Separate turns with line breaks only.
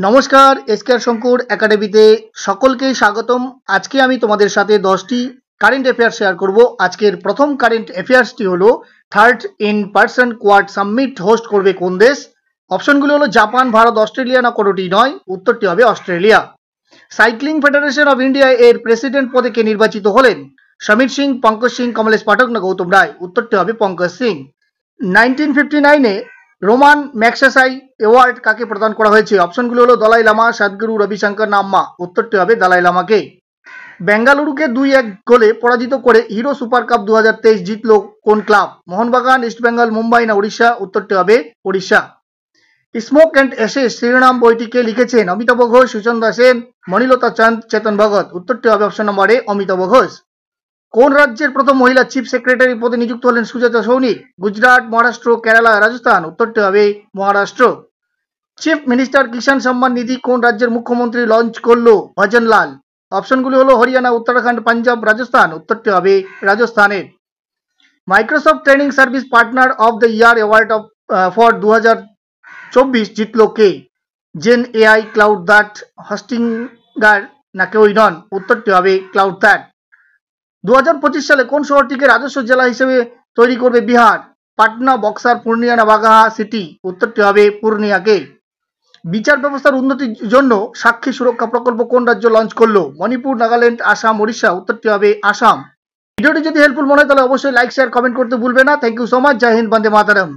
নমস্কার, এসকেআর শঙ্কুর একাডেমিতে সকলকে স্বাগতম। আজকে আমি তোমাদের সাথে 10টি কারেন্ট অ্যাফেয়ার্স শেয়ার করব। আজকের প্রথম কারেন্ট অ্যাফেয়ার্সটি হলো third in person quad summit host করবে কোন দেশ? অপশনগুলো হলো জাপান, ভারত, অস্ট্রেলিয়া, না কোনোটি নয়। উত্তরটি হবে Australia. Cycling federation of India এর প্রেসিডেন্ট পদে কে নির্বাচিত হলেন? সমীর সিং, পঙ্কজ সিং, কমলেশ পাঠক, না গৌতম রায়? উত্তরটি হবে পঙ্কজ সিং। 1959-এ রোমান ম্যাগসেসাই অ্যাওয়ার্ড কাকে প্রদান করা হয়েছে? অপশনগুলো হলো দলাই লামা, সদ্গুরু রবিশঙ্কর, না আম্মা? উত্তরটি হবে দলাই লামাকে। বেঙ্গালুরুকে 2-1 গোলে পরাজিত করে হিরো সুপার কাপ 2023 জিতল কোন ক্লাব? মোহনবাগান, ইস্টবেঙ্গল, মুম্বাই, না উড়িষ্যা? উত্তরটি হবে উড়িষ্যা। স্মোক অ্যান্ড অ্যাশেজ শিরোনাম বইটিকে লিখেছেন অমিতাভ ঘোষ, সুচন্দা সেন, মণিলতা চাঁদ, চেতন ভগত? উত্তরটি হবে অপশন নম্বর এ, অমিতাভ ঘোষ। কোন রাজ্যের প্রথম মহিলা চিফ সেক্রেটারি পদে নিযুক্ত হলেন সুজাতা সৌনিক? গুজরাট, মহারাষ্ট্র, কেরালা, রাজস্থান? উত্তরটি হবে মহারাষ্ট্র। চিফ মিনিস্টার কিষাণ সম্মান নিধি কোন রাজ্যের মুখ্যমন্ত্রী লঞ্চ করলো? ভজনলাল। অপশনগুলি হলো হরিয়ানা, উত্তরাখণ্ড, পাঞ্জাব, রাজস্থান? উত্তরটি হবে রাজস্থানের। Microsoft training service partner of the year award for 2024 জিতল কে? জেন এআই, ক্লাউড দ্যাট, হস্টিংগার, না কেউই নন? উত্তরটি হবে ক্লাউড দ্যাট। 2025 সালে কোন শহরটিকে রাজস্ব জেলা হিসেবে তৈরি করবে বিহার? পাটনা, বক্সার, পূর্ণিয়া, না বাঘা সিটি? উত্তরটি হবে পূর্ণিয়াকে। বিচার ব্যবস্থার উন্নতির জন্য সাক্ষী সুরক্ষা প্রকল্প কোন রাজ্য লঞ্চ করলো? মণিপুর, নাগাল্যান্ড, আসাম, উড়িষ্যা? উত্তরটি হবে আসাম। ভিডিওটি যদি হেল্পফুল মনে হয় তাহলে অবশ্যই লাইক, শেয়ার, কমেন্ট করতে ভুলবে না। Thank you so much. জয় হিন্দ, বন্দে মাতরম।